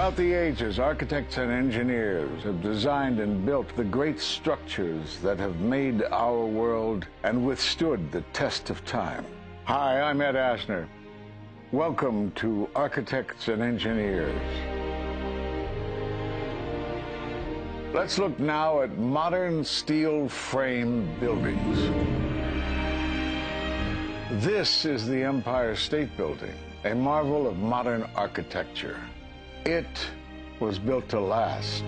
Throughout the ages, architects and engineers have designed and built the great structures that have made our world and withstood the test of time. Hi, I'm Ed Asner. Welcome to Architects and Engineers. Let's look now at modern steel frame buildings. This is the Empire State Building, a marvel of modern architecture. It was built to last.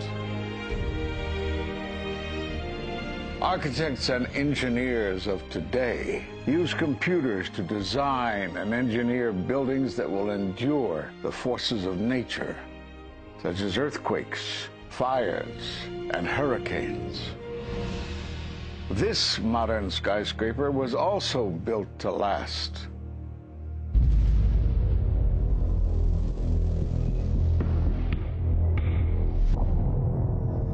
Architects and engineers of today use computers to design and engineer buildings that will endure the forces of nature, such as earthquakes, fires, and hurricanes. This modern skyscraper was also built to last.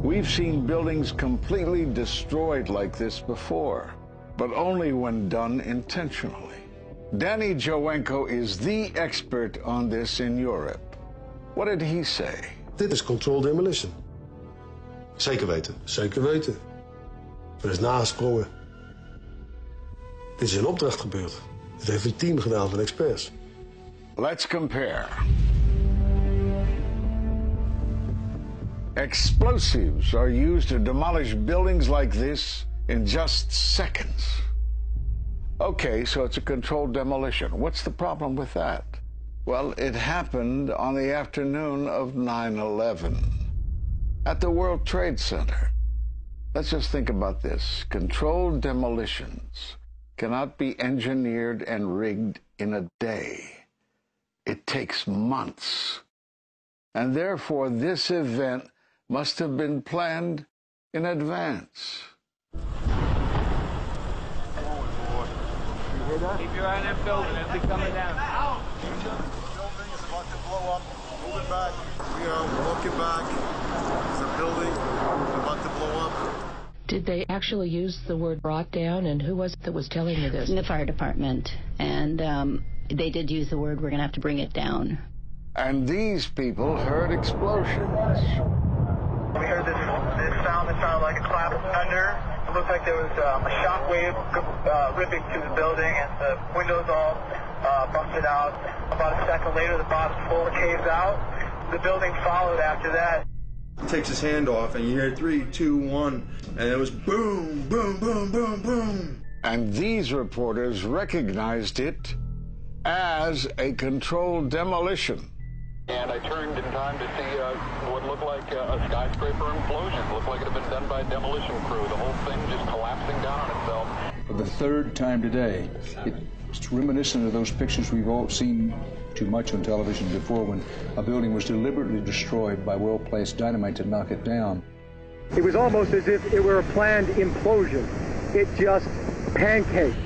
We've seen buildings completely destroyed like this before, but only when done intentionally. Danny Jowenko is the expert on this in Europe. What did he say? Dit is controlled demolition. Zeker weten. Zeker weten. Er is nagesprongen. Dit is in opdracht gebeurd. Dit heeft een team gedaan van experts. Let's compare. Explosives are used to demolish buildings like this in just seconds. Okay, so it's a controlled demolition. What's the problem with that? Well, it happened on the afternoon of 9/11 at the World Trade Center. Let's just think about this. Controlled demolitions cannot be engineered and rigged in a day. It takes months. And therefore, this event must have been planned in advance. You hear that? Keep your eye on that building. It'll be coming down. The building is about to blow up. Moving back. We are walking back. There's a building about to blow up. Did they actually use the word brought down, and who was it that was telling you this? The fire department, and they did use the word, we're going to have to bring it down. And these people heard explosions. We heard this sound that sounded like a clap of thunder. It looked like there was a shock wave ripping through the building, and the windows all busted out. About a second later, the bottom floor caves out. The building followed after that. He takes his hand off, and you hear 3, 2, 1, and it was boom, boom, boom, boom, boom. And these reporters recognized it as a controlled demolition. And I turned in time to see what looked like a skyscraper implosion. It looked like it had been done by a demolition crew. The whole thing just collapsing down on itself. For the third time today, it's reminiscent of those pictures we've all seen too much on television before, when a building was deliberately destroyed by well-placed dynamite to knock it down. It was almost as if it were a planned implosion. It just pancaked.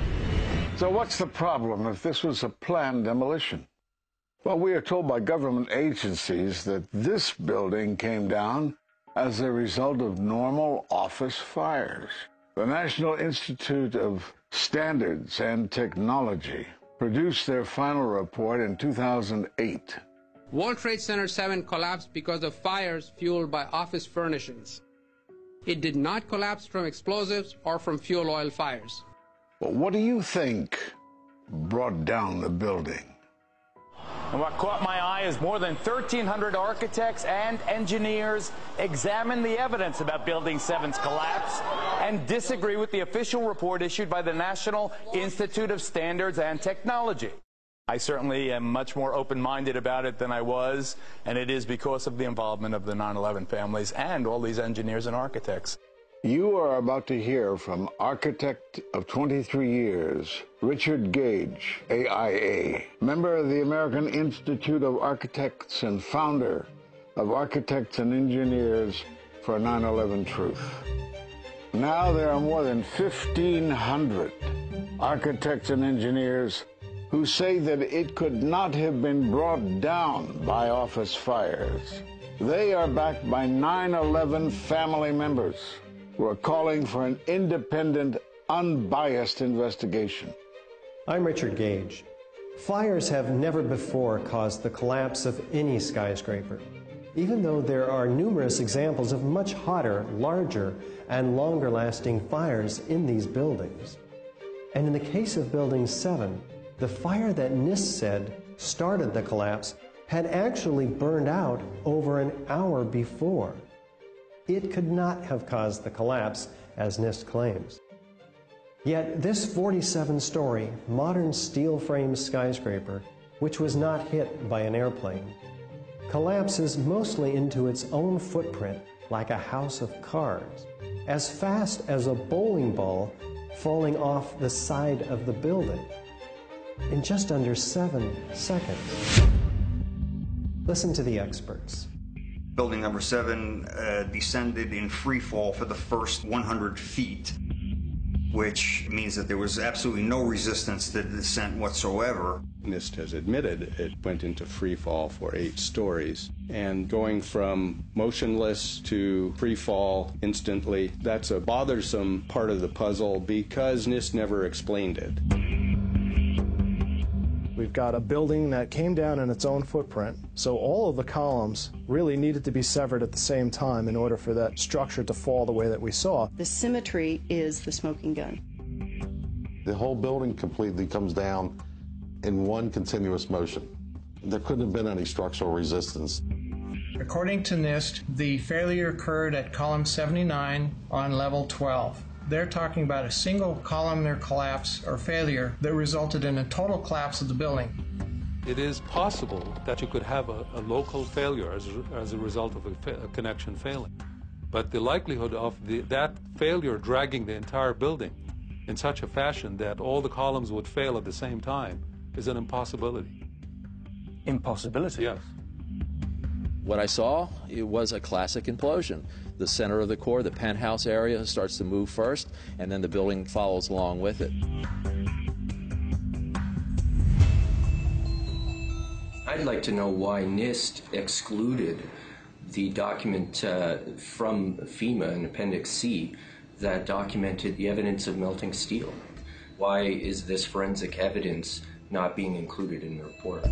So what's the problem if this was a planned demolition? Well, we are told by government agencies that this building came down as a result of normal office fires. The National Institute of Standards and Technology produced their final report in 2008. World Trade Center 7 collapsed because of fires fueled by office furnishings. It did not collapse from explosives or from fuel oil fires. But what do you think brought down the building? And what caught my eye is more than 1,300 architects and engineers examine the evidence about Building 7's collapse and disagree with the official report issued by the National Institute of Standards and Technology. I certainly am much more open-minded about it than I was, and it is because of the involvement of the 9/11 families and all these engineers and architects. You are about to hear from architect of 23 years, Richard Gage, AIA, member of the American Institute of Architects and founder of Architects and Engineers for 9/11 Truth. Now there are more than 1,500 architects and engineers who say that it could not have been brought down by office fires. They are backed by 9/11 family members who are calling for an independent, unbiased investigation. I'm Richard Gage. Fires have never before caused the collapse of any skyscraper. even though there are numerous examples of much hotter, larger, and longer-lasting fires in these buildings. And in the case of Building 7, the fire that NIST said started the collapse had actually burned out over an hour before. It could not have caused the collapse, as NIST claims. Yet this 47-story, modern steel-frame skyscraper, which was not hit by an airplane, collapses mostly into its own footprint like a house of cards, as fast as a bowling ball falling off the side of the building, in just under 7 seconds. Listen to the experts. Building number 7 descended in free fall for the first 100 feet, which means that there was absolutely no resistance to the descent whatsoever. NIST has admitted it went into free fall for 8 stories. And going from motionless to free fall instantly, that's a bothersome part of the puzzle because NIST never explained it. We've got a building that came down in its own footprint, so all of the columns really needed to be severed at the same time in order for that structure to fall the way that we saw. The symmetry is the smoking gun. The whole building completely comes down in one continuous motion. There couldn't have been any structural resistance. According to NIST, the failure occurred at column 79 on level 12. They're talking about a single columnar collapse or failure that resulted in a total collapse of the building. It is possible that you could have a local failure as a result of a connection failing. But the likelihood of that failure dragging the entire building in such a fashion that all the columns would fail at the same time is an impossibility. Impossibility? Yes. What I saw, it was a classic implosion. The center of the core, the penthouse area, starts to move first, and then the building follows along with it. I'd like to know why NIST excluded the document from FEMA in Appendix C that documented the evidence of melting steel. Why is this forensic evidence not being included in the report?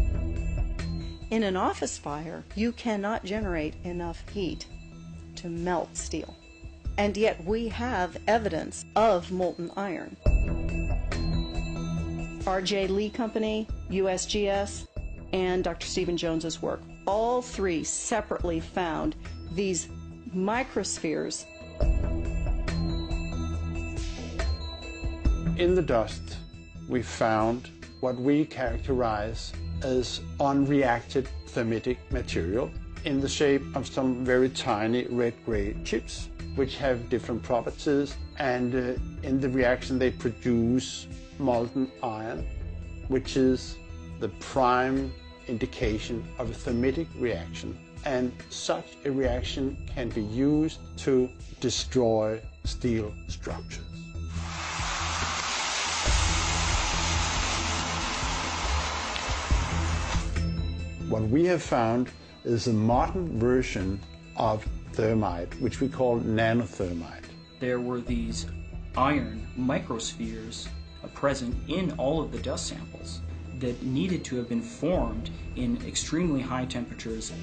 In an office fire, you cannot generate enough heat to melt steel. And yet we have evidence of molten iron. R.J. Lee Company, USGS, and Dr. Stephen Jones's work, all three separately found these microspheres. In the dust, we found what we characterize as unreacted thermitic material in the shape of some very tiny red-gray chips, which have different properties, and in the reaction they produce molten iron, which is the prime indication of a thermitic reaction. And such a reaction can be used to destroy steel structures. What we have found is a modern version of thermite, which we call nanothermite. There were these iron microspheres present in all of the dust samples that needed to have been formed in extremely high temperatures.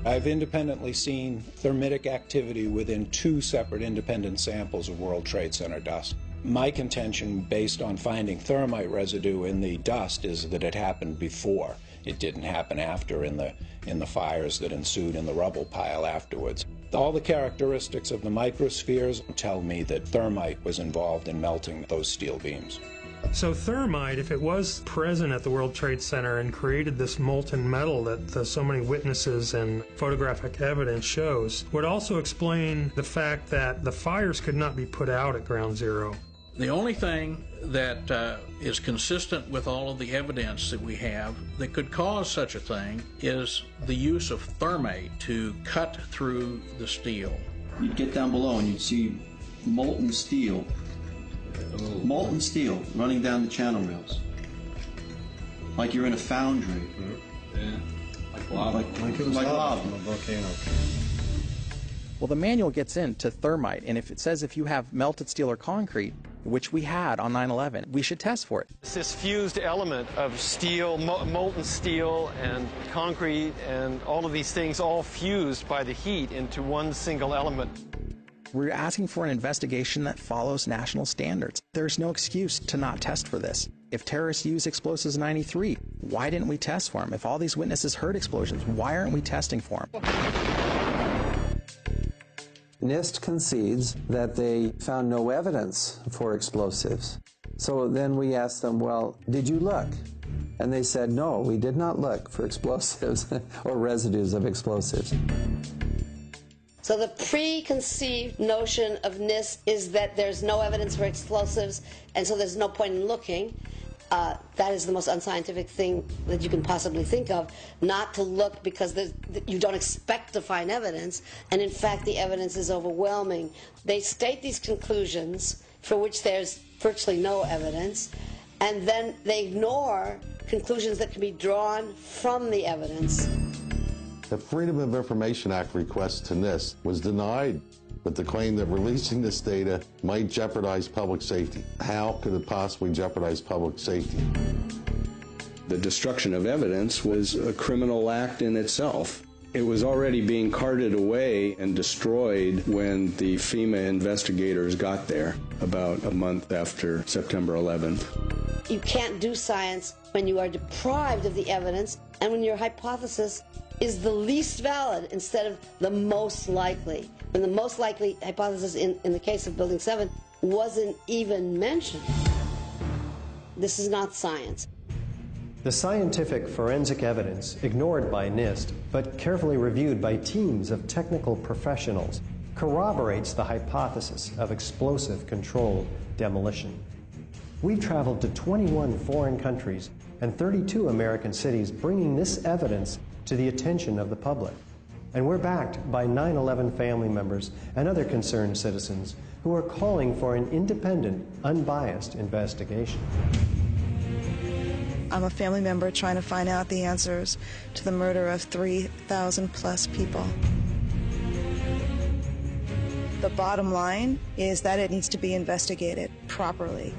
I've independently seen thermitic activity within 2 separate independent samples of World Trade Center dust. My contention, based on finding thermite residue in the dust, is that it happened before. It didn't happen after in the fires that ensued in the rubble pile afterwards. All the characteristics of the microspheres tell me that thermite was involved in melting those steel beams. So thermite, if it was present at the World Trade Center and created this molten metal that so many witnesses and photographic evidence shows, would also explain the fact that the fires could not be put out at Ground Zero. The only thing that is consistent with all of the evidence that we have that could cause such a thing is the use of thermite to cut through the steel. You'd get down below and you'd see molten steel running down the channel rails, like you're in a foundry. Yeah, like lava. Like it was lava from a volcano. Well, the manual gets into thermite, and if it says if you have melted steel or concrete, which we had on 9/11. We should test for it. This fused element of steel, molten steel and concrete and all of these things all fused by the heat into one single element. We're asking for an investigation that follows national standards. There's no excuse to not test for this. If terrorists used explosives in '93, why didn't we test for them? If all these witnesses heard explosions, why aren't we testing for them? NIST concedes that they found no evidence for explosives. So then we asked them, well, did you look? And they said, no, we did not look for explosives or residues of explosives. So the preconceived notion of NIST is that there's no evidence for explosives, and so there's no point in looking. That is the most unscientific thing that you can possibly think of, not to look because you don't expect to find evidence, and in fact the evidence is overwhelming. They state these conclusions for which there's virtually no evidence, and then they ignore conclusions that can be drawn from the evidence. The Freedom of Information Act request to NIST was denied with the claim that releasing this data might jeopardize public safety. How could it possibly jeopardize public safety? The destruction of evidence was a criminal act in itself. It was already being carted away and destroyed when the FEMA investigators got there about a month after September 11th. You can't do science when you are deprived of the evidence and when your hypothesis is the least valid instead of the most likely. When the most likely hypothesis in the case of Building 7 wasn't even mentioned. This is not science. The scientific forensic evidence, ignored by NIST, but carefully reviewed by teams of technical professionals, corroborates the hypothesis of explosive controlled demolition. We've traveled to 21 foreign countries and 32 American cities, bringing this evidence to the attention of the public. And we're backed by 9/11 family members and other concerned citizens who are calling for an independent, unbiased investigation. I'm a family member trying to find out the answers to the murder of 3,000 plus people. The bottom line is that it needs to be investigated properly.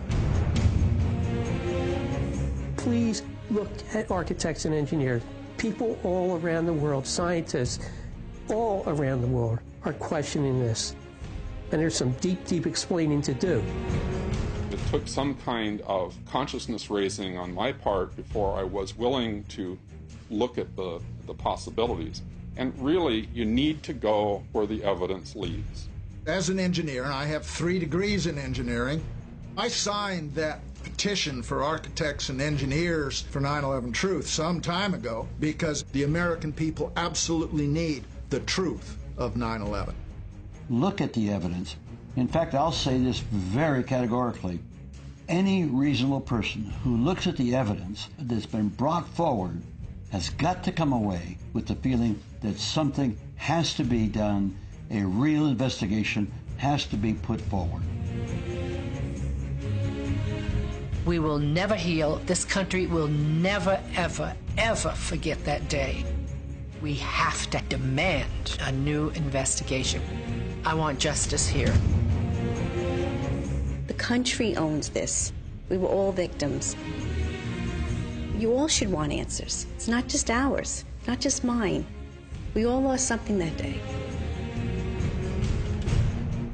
Please look at architects and engineers. People all around the world, scientists all around the world are questioning this. And there's some deep, deep explaining to do. It took some kind of consciousness raising on my part before I was willing to look at the possibilities. And really, you need to go where the evidence leads. As an engineer, and I have 3 degrees in engineering, I signed that petition for architects and engineers for 9/11 Truth some time ago because the American people absolutely need the truth of 9/11. Look at the evidence. In fact, I'll say this very categorically. Any reasonable person who looks at the evidence that's been brought forward has got to come away with the feeling that something has to be done, a real investigation has to be put forward. We will never heal. This country will never, ever, ever forget that day. We have to demand a new investigation. I want justice here. The country owns this. We were all victims. You all should want answers. It's not just ours, not just mine. We all lost something that day.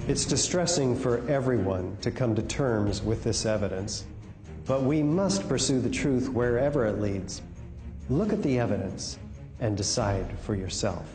It's distressing for everyone to come to terms with this evidence. But we must pursue the truth wherever it leads. Look at the evidence and decide for yourself.